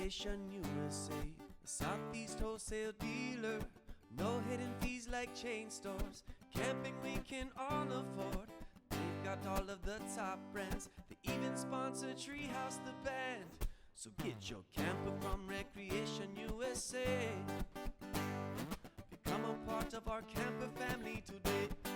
Recreation USA, a Southeast wholesale dealer. No hidden fees like chain stores. Camping we can all afford. They've got all of the top brands. They even sponsor Treehouse the band. So get your camper from Recreation USA. Become a part of our camper family today.